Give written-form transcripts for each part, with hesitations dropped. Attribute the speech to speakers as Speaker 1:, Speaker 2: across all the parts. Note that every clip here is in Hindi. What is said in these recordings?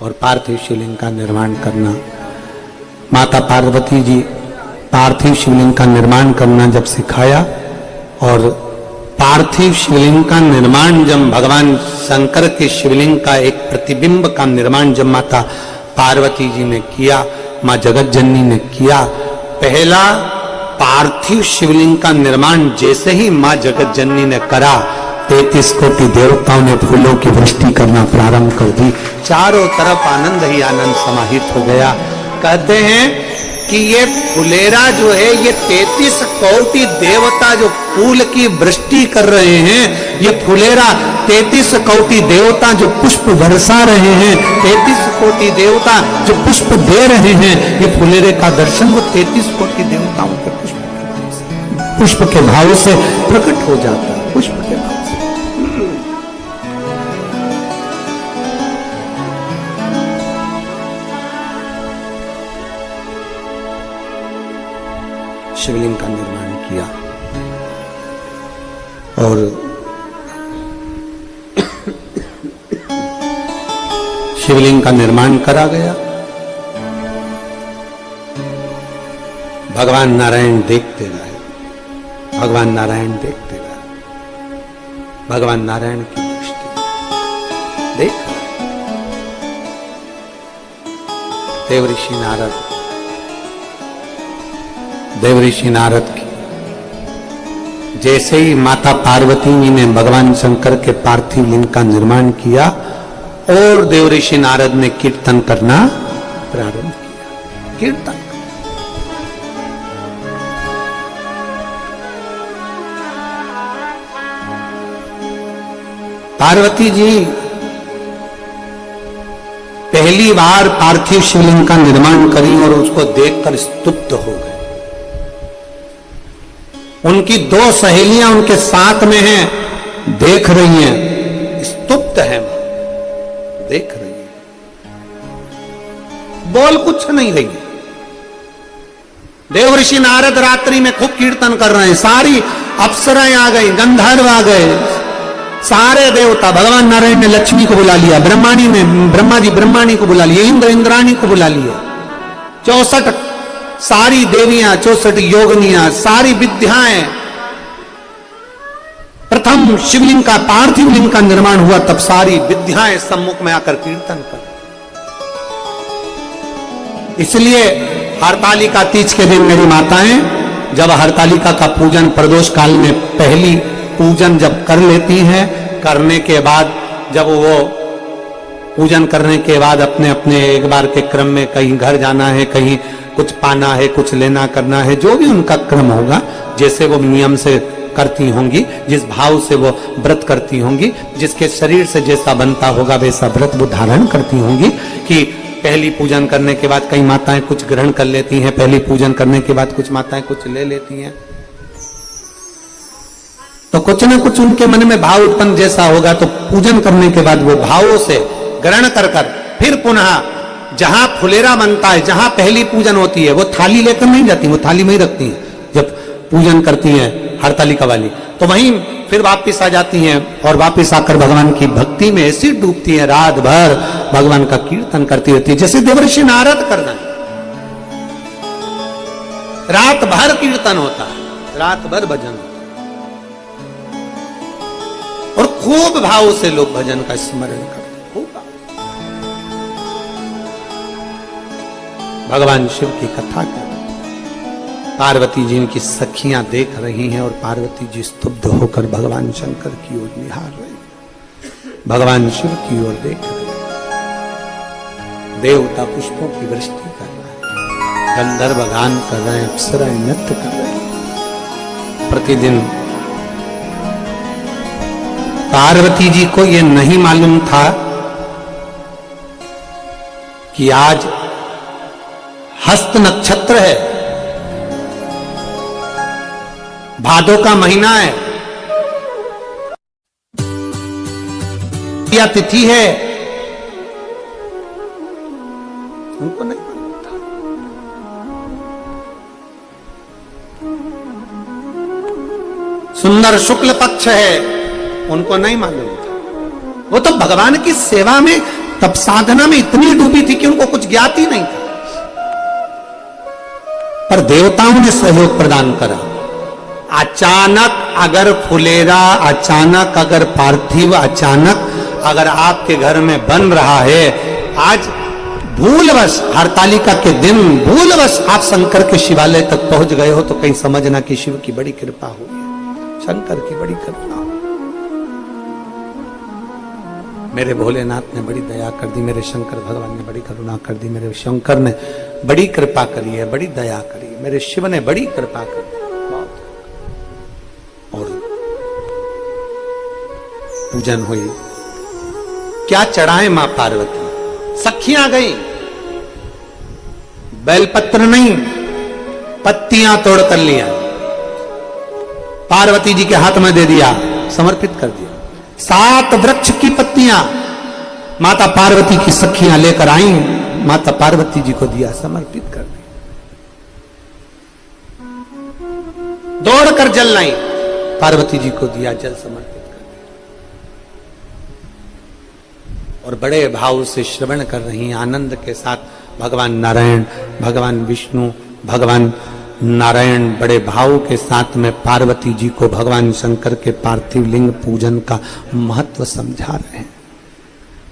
Speaker 1: और पार्थिव शिवलिंग का निर्माण करना। माता पार्वती जी पार्थिव शिवलिंग का निर्माण करना जब सिखाया, और पार्थिव शिवलिंग का निर्माण जब भगवान शंकर के शिवलिंग का एक प्रतिबिंब का निर्माण जब माता पार्वती जी ने किया, मां जगत जननी ने किया, पहला पार्थिव शिवलिंग का निर्माण जैसे ही मां जगत जननी ने करा, 33 कोटि देवताओं ने फूलों की वृष्टि करना प्रारंभ कर दी। चारों तरफ आनंद ही आनंद समाहित हो गया। कहते हैं कि ये फुलेरा जो है, ये 33 कोटि देवता जो फूल की वृष्टि कर रहे हैं, ये फुलेरा 33 कोटि देवता जो पुष्प बरसा रहे हैं, 33 कोटि देवता जो पुष्प दे रहे हैं, ये फुलेरे का दर्शन वो 33 कोटि देवताओं के पुष्प के भाव से प्रकट हो जाता है। पुष्प के भाव से शिवलिंग का निर्माण किया, और शिवलिंग का निर्माण करा गया। भगवान नारायण देखते रहे, भगवान नारायण देखते रहे, भगवान नारायण की दृष्टि देख रहे। देवऋषि नारद की जैसे ही माता पार्वती जी ने भगवान शंकर के पार्थिव लिंग का निर्माण किया, और देवऋषि नारद ने कीर्तन करना प्रारंभ किया। कीर्तन पार्वती जी पहली बार पार्थिव शिवलिंग का निर्माण करी और उसको देखकर स्तुप्त हो गए। उनकी 2 सहेलियां उनके साथ में हैं, देख रही हैं, स्तुप्त है, देख रही है, बोल कुछ नहीं रही है। देवऋषि नारद रात्रि में खूब कीर्तन कर रहे हैं, सारी अप्सराएं आ गई, गंधर्व आ गए, सारे देवता। भगवान नारायण ने लक्ष्मी को बुला लिया, ब्रह्मा जी ब्रह्माणी को बुला लिया, इंद्र इंद्राणी को बुला लिया, 64 सारी देवियां, 64 योगिनियां, सारी विद्याएं। प्रथम शिवलिंग का पार्थिव लिंग का निर्माण हुआ, तब सारी विद्याएं सम्मुख में आकर कीर्तन कर। इसलिए हरतालिका तीज के दिन मेरी माताएं जब हरतालिका का पूजन प्रदोष काल में पहली पूजन जब कर लेती हैं, करने के बाद जब वो पूजन करने के बाद अपने अपने एक बार के क्रम में कहीं घर जाना है, कहीं कुछ पाना है, कुछ लेना करना है, जो भी उनका क्रम होगा, जैसे वो नियम से करती होंगी, जिस भाव से वो व्रत करती होंगी, जिसके शरीर से जैसा बनता होगा वैसा व्रत वो धारण करती होंगी। कि पहली पूजन करने के बाद कई माताएं कुछ ग्रहण कर लेती हैं, पहली पूजन करने के बाद कुछ माताएं कुछ ले लेती हैं, तो कुछ ना कुछ उनके मन में भाव उत्पन्न जैसा होगा, तो पूजन करने के बाद वो भावों से ग्रहण कर फिर पुनः जहां फुलेरा बनता है, जहां पहली पूजन होती है, वो थाली लेकर नहीं जाती, वो थाली में ही रखती हैं। जब पूजन करती हैं हरतालिका वाली, तो वहीं फिर वापस आ जाती हैं, और वापस आकर भगवान की भक्ति में ऐसी डूबती हैं, रात भर भगवान का कीर्तन करती रहती है, जैसे देवऋषि नारद कर रहे हैं। रात भर कीर्तन होता है, रात भर भजन होता है, और खूब भाव से लोग भजन का स्मरण करते। भगवान शिव की कथा कर, पार्वती जी की सखियां देख रही हैं, और पार्वती जी स्तब्ध होकर भगवान शंकर की ओर निहार रही, भगवान शिव की ओर देख रहे। देवता पुष्पों की वृष्टि कर रहे हैं, गंधर्व गान कर रहे हैं, अप्सराएं नृत्य कर रहे हैं। प्रतिदिन पार्वती जी को यह नहीं मालूम था कि आज हस्त नक्षत्र है, भादों का महीना है, या तिथि है, उनको नहीं मालूम था। सुंदर शुक्ल पक्ष है, उनको नहीं मालूम था। वो तो भगवान की सेवा में तब साधना में इतनी डूबी थी कि उनको कुछ ज्ञात ही नहीं था, पर देवताओं ने सहयोग प्रदान करा। अचानक अगर फुलेरा, अचानक अगर पार्थिव, अचानक अगर आपके घर में बन रहा है, आज भूलवश हरतालिका के दिन भूलवश आप शंकर के शिवालय तक पहुंच गए हो, तो कहीं समझना कि शिव की बड़ी कृपा हुई है, शंकर की बड़ी कृपा। मेरे भोलेनाथ ने बड़ी दया कर दी, मेरे शंकर भगवान ने बड़ी करुणा कर दी, मेरे शंकर ने बड़ी कृपा करी है, बड़ी दया करी है, मेरे शिव ने बड़ी कृपा करी। और पूजन हुई। क्या चढ़ाए मां पार्वती? सखियां गई, बेलपत्र नहीं, पत्तियां तोड़ कर लिया, पार्वती जी के हाथ में दे दिया, समर्पित कर दिया। 7 वृक्ष की पत्तियां माता पार्वती की सखियां लेकर आई, माता पार्वती जी को दिया, समर्पित कर दिया। दौड़कर जल लाई, पार्वती जी को दिया, जल समर्पित कर दिया। और बड़े भाव से श्रवण कर रही, आनंद के साथ भगवान नारायण, भगवान विष्णु, भगवान नारायण बड़े भाव के साथ में पार्वती जी को भगवान शंकर के पार्थिव लिंग पूजन का महत्व समझा रहे हैं।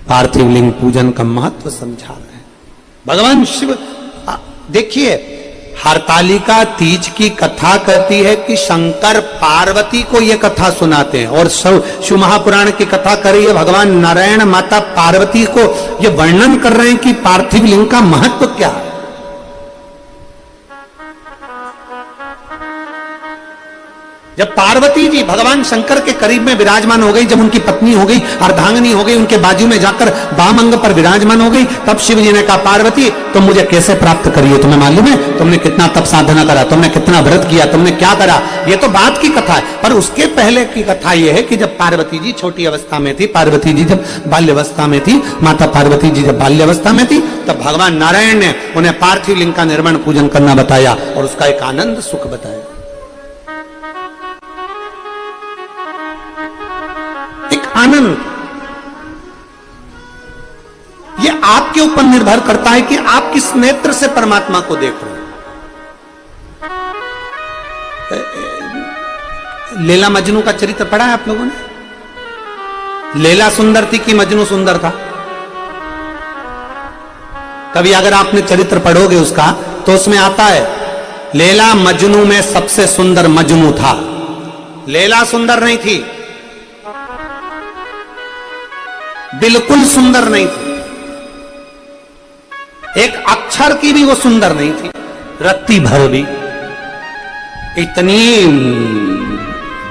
Speaker 1: पार्थिव लिंग पूजन का महत्व समझा रहे हैं भगवान शिव। देखिए, हरतालिका तीज की कथा कहती है कि शंकर पार्वती को यह कथा सुनाते हैं, और शिव महापुराण की कथा कर रही है भगवान नारायण माता पार्वती को यह वर्णन कर रहे हैं कि पार्थिव लिंग का महत्व क्या है। जब पार्वती जी भगवान शंकर के करीब में विराजमान हो गई, जब उनकी पत्नी हो गई, अर्धांगिनी हो गई, उनके बाजू में जाकर वाम अंग पर विराजमान हो गई, तब शिव जी ने कहा, पार्वती तुम मुझे कैसे प्राप्त करिए? तुम्हें मालूम है तुमने कितना तप साधना करा, तुमने कितना व्रत किया, तुमने क्या करा? ये तो बात की कथा है, पर उसके पहले की कथा यह है कि जब पार्वती जी छोटी अवस्था में थी, पार्वती जी जब बाल्यावस्था में थी, माता पार्वती जी जब बाल्यावस्था में थी, तब भगवान नारायण ने उन्हें पार्थिव लिंग का निर्माण पूजन करना बताया और उसका एक आनंद सुख बताया। आनंद ये आपके ऊपर निर्भर करता है कि आप किस नेत्र से परमात्मा को देख रहे हैं। लैला मजनू का चरित्र पढ़ा है आप लोगों ने? लैला सुंदर थी कि मजनू सुंदर था? कभी अगर आपने चरित्र पढ़ोगे उसका तो उसमें आता है लैला मजनू में सबसे सुंदर मजनू था। लैला सुंदर नहीं थी, बिल्कुल सुंदर नहीं थी, एक अक्षर की भी वो सुंदर नहीं थी, रत्ती भर भी इतनी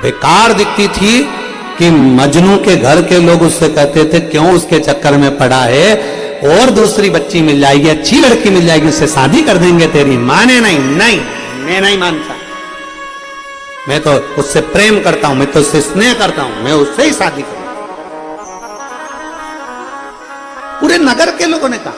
Speaker 1: बेकार दिखती थी कि मजनू के घर के लोग उससे कहते थे क्यों उसके चक्कर में पड़ा है, और दूसरी बच्ची मिल जाएगी, अच्छी लड़की मिल जाएगी, उससे शादी कर देंगे तेरी। माने नहीं, नहीं मैं नहीं मानता, मैं तो उससे प्रेम करता हूं, मैं तो उससे स्नेह करता हूं, मैं उससे ही शादी करूं। पूरे नगर के लोगों ने कहा,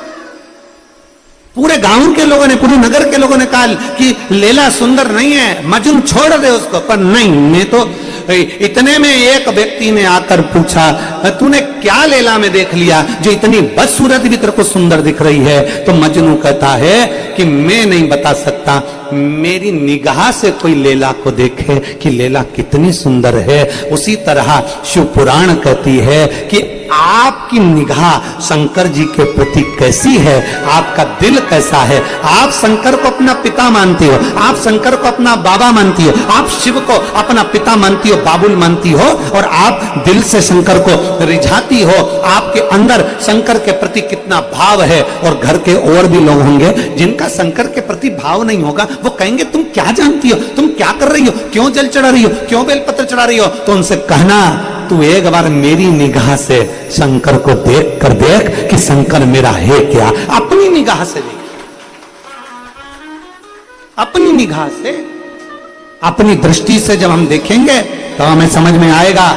Speaker 1: पूरे गांव के लोगों ने, पूरे नगर के लोगों ने कहा कि लैला सुंदर नहीं है, मजनू छोड़ दे उसको, पर नहीं, मैं तो। इतने में एक व्यक्ति ने आकर पूछा, तूने क्या लैला में देख लिया जो इतनी बदसूरत भी तेरे को सुंदर दिख रही है? तो मजनू कहता है कि मैं नहीं बता सकता, मेरी निगाह से कोई लैला को देखे कि लैला कितनी सुंदर है। उसी तरह शिव पुराण कहती है कि आपकी निगाह शंकर जी के प्रति कैसी है, आपका दिल कैसा है। आप शंकर को अपना पिता मानती हो, आप शंकर को अपना बाबा मानती हो, आप शिव को अपना पिता मानती हो, बाबुल मानती हो, और आप दिल से शंकर को रिझाती हो। आपके अंदर शंकर के प्रति कितना भाव है। और घर के और भी लोग होंगे जिनका शंकर के प्रति भाव नहीं होगा, वो कहेंगे तुम क्या जानती हो, तुम क्या कर रही हो, क्यों जल चढ़ा रही हो, क्यों बेलपत्र चढ़ा रही हो? तो उनसे कहना, तू एक बार मेरी निगाह से शंकर को देख कर देख कि शंकर मेरा है क्या। अपनी निगाह से देख, अपनी निगाह से, अपनी दृष्टि से जब हम देखेंगे तो हमें समझ में आएगा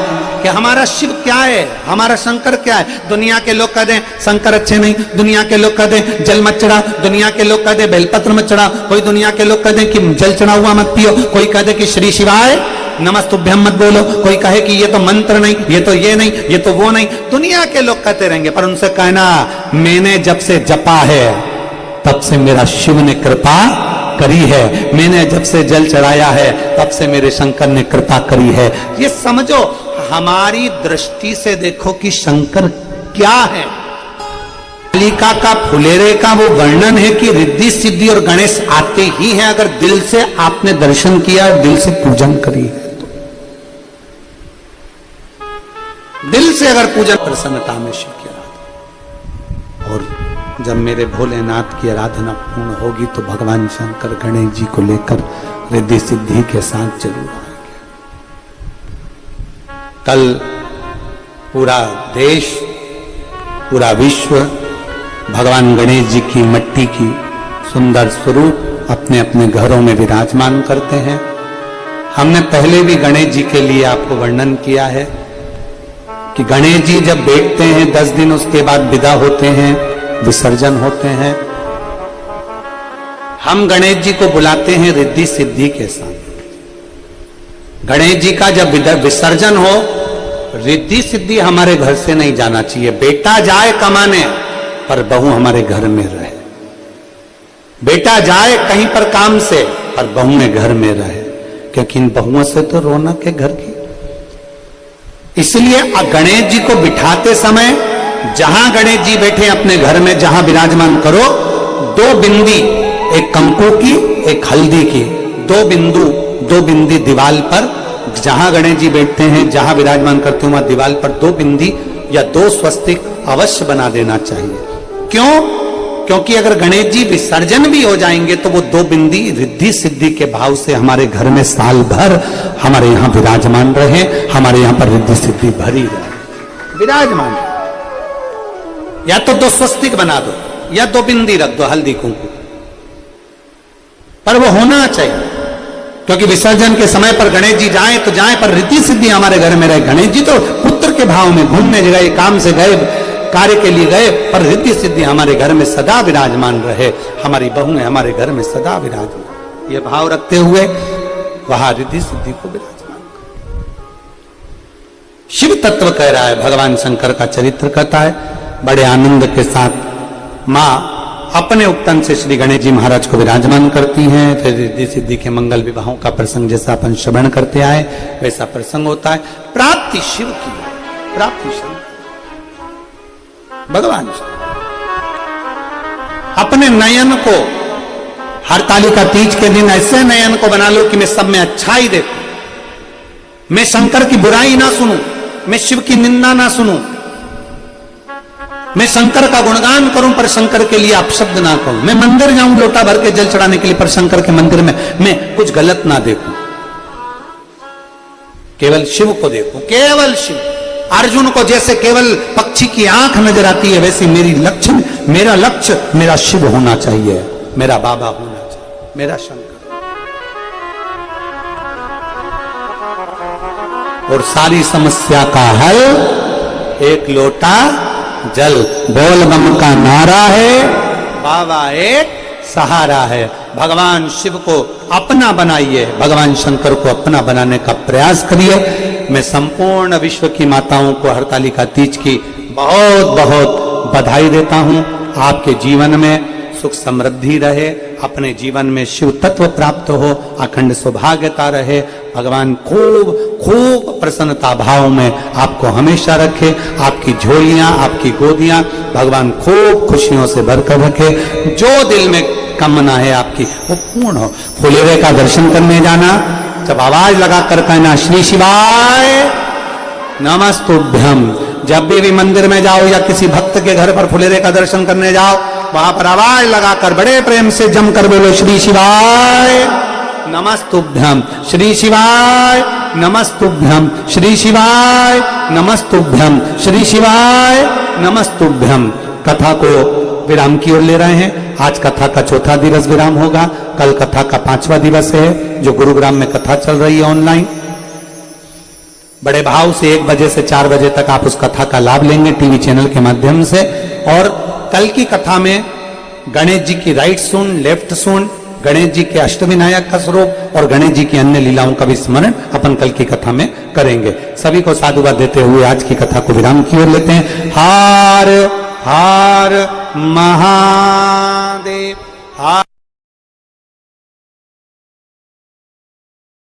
Speaker 1: कि हमारा शिव क्या है, हमारा शंकर क्या है। दुनिया के लोग कह दें शंकर अच्छे नहीं, दुनिया के लोग कह दें जल मत चढ़ा, दुनिया के लोग कह दें बेलपत्र मत चढ़ा, कोई दुनिया के लोग कह दें कि जल चढ़ा हुआ मत पियो, कोई कह दे कि श्री शिवाय नमस्तुभ्यम मत बोलो, कोई कहे कि ये तो मंत्र नहीं, ये तो ये नहीं, ये तो वो नहीं, दुनिया के लोग कहते रहेंगे, पर उनसे कहना मैंने जब से जपा है तब से मेरा शिव ने कृपा करी है, मैंने जब से जल चढ़ाया है तब से मेरे शंकर ने कृपा करी है। ये समझो, हमारी दृष्टि से देखो कि शंकर क्या है। कालिका का फुलेरे का वो वर्णन है कि रिद्धि सिद्धि और गणेश आते ही हैं अगर दिल से आपने दर्शन किया, दिल से पूजन करी है तो। दिल से अगर पूजन, प्रसन्नता में शिव की आराधना। और जब मेरे भोलेनाथ की आराधना पूर्ण होगी तो भगवान शंकर गणेश जी को लेकर रिद्धि सिद्धि के साथ जरूर आएंगे। कल पूरा देश, पूरा विश्व भगवान गणेश जी की मिट्टी की सुंदर स्वरूप अपने अपने घरों में विराजमान करते हैं। हमने पहले भी गणेश जी के लिए आपको वर्णन किया है कि गणेश जी जब बैठते हैं 10 दिन, उसके बाद विदा होते हैं, विसर्जन होते हैं। हम गणेश जी को बुलाते हैं रिद्धि सिद्धि के साथ। गणेश जी का जब विसर्जन हो, रिद्धि सिद्धि हमारे घर से नहीं जाना चाहिए। बेटा जाए कमाने पर बहू हमारे घर में रहे, बेटा जाए कहीं पर काम से पर बहू में घर में रहे, क्योंकि इन बहुओं से तो रौनक है घर की। इसलिए गणेश जी को बिठाते समय जहां गणेश जी बैठे अपने घर में जहां विराजमान करो, 2 बिंदी, एक कंकु की एक हल्दी की, 2 बिंदी दीवाल पर, जहां गणेश जी बैठते हैं, जहां विराजमान करते हैं वहां दीवाल पर 2 बिंदी या 2 स्वस्तिक अवश्य बना देना चाहिए। क्यों? क्योंकि अगर गणेश जी विसर्जन भी हो जाएंगे तो वो 2 बिंदी रिद्धि सिद्धि के भाव से हमारे घर में साल भर हमारे यहां विराजमान रहे, हमारे यहां पर रिद्धि सिद्धि भरी रहे, विराजमान रहे। या तो 2 स्वस्तिक बना दो या 2 बिंदी रख दो हल्दी कुंकू, पर वो होना चाहिए। क्योंकि विसर्जन के समय पर गणेश जी जाएं तो जाएं, पर रिद्धि सिद्धि हमारे घर में रहे। गणेश जी तो पुत्र के भाव में घूमने गए, काम से गए, कार्य के लिए गए, पर रिद्धि सिद्धि हमारे घर में सदा विराजमान रहे, हमारी बहुएं हमारे घर में सदा विराजमान। ये भाव रखते हुए वहां रिद्धि सिद्धि को विराजमान करो। शिव तत्व कह रहा है, भगवान शंकर का चरित्र कहता है। बड़े आनंद के साथ मां अपने उपतन से श्री गणेश जी महाराज को विराजमान करती हैं। फिर रिद्धि सिद्धि के मंगल विवाहों का प्रसंग जैसा अपन श्रवण करते आए वैसा प्रसंग होता है। प्राप्ति शिव की, प्राप्ति शिव भगवान अपने नयन को हरतालिका तीज के दिन ऐसे नयन को बना लो कि मैं सब में अच्छाई देखूं, मैं शंकर की बुराई ना सुनूं, मैं शिव की निंदा ना सुनूं, मैं शंकर का गुणगान करूं पर शंकर के लिए अपशब्द ना कहूं, मैं मंदिर जाऊं लोटा भर के जल चढ़ाने के लिए पर शंकर के मंदिर में मैं कुछ गलत ना देखूं, केवल शिव को देखूं, केवल शिव। अर्जुन को जैसे केवल पक्षी की आंख नजर आती है, वैसे मेरा लक्ष्य मेरा शिव होना चाहिए, मेरा बाबा होना चाहिए, मेरा शंकर। और सारी समस्या का हल एक लोटा जल, बोल बम का नारा है, बाबा एक सहारा है। भगवान शिव को अपना बनाइए, भगवान शंकर को अपना बनाने का प्रयास करिए। मैं संपूर्ण विश्व की माताओं को हरतालिका तीज की बहुत बहुत बधाई देता हूं। आपके जीवन में सुख समृद्धि रहे, अपने जीवन में शिव तत्व प्राप्त हो, अखंड सौभाग्यता रहे। भगवान खूब खूब प्रसन्नता भाव में आपको हमेशा रखे, आपकी झोलियां, आपकी गोदियां भगवान खूब खुशियों से भरकर रखे। जो दिल में कामना है आपकी वो पूर्ण हो। फुलेरे का दर्शन करने जाना, जब आवाज लगाकर कहना श्री शिवाय नमस्तुभ्यम। जब भी मंदिर में जाओ या किसी भक्त के घर पर फुलेरे का दर्शन करने जाओ, वहां पर आवाज लगाकर बड़े प्रेम से जमकर बोलो श्री शिवाय नमस्तुभ्यम, श्री शिवाय नमस्तुभ्यम, श्री शिवाय नमस्तुभ्यम, श्री शिवाय नमस्तुभ्यम। कथा को विराम की ओर ले रहे हैं। आज कथा का 4था दिवस विराम होगा, कल कथा का 5वां दिवस है जो गुरुग्राम में कथा चल रही है ऑनलाइन। बड़े भाव से 1 बजे से 4 बजे तक आप उस कथा का लाभ लेंगे टीवी चैनल के माध्यम से। और कल की कथा में गणेश जी की राइट सुन, लेफ्ट सुन, गणेश जी के अष्टविनायक का स्वरूप और गणेश जी की अन्य लीलाओं का भी स्मरण अपन कल की कथा में करेंगे। सभी को साधुवाद देते हुए आज की कथा को विराम की ओर लेते हैं। हार हार महा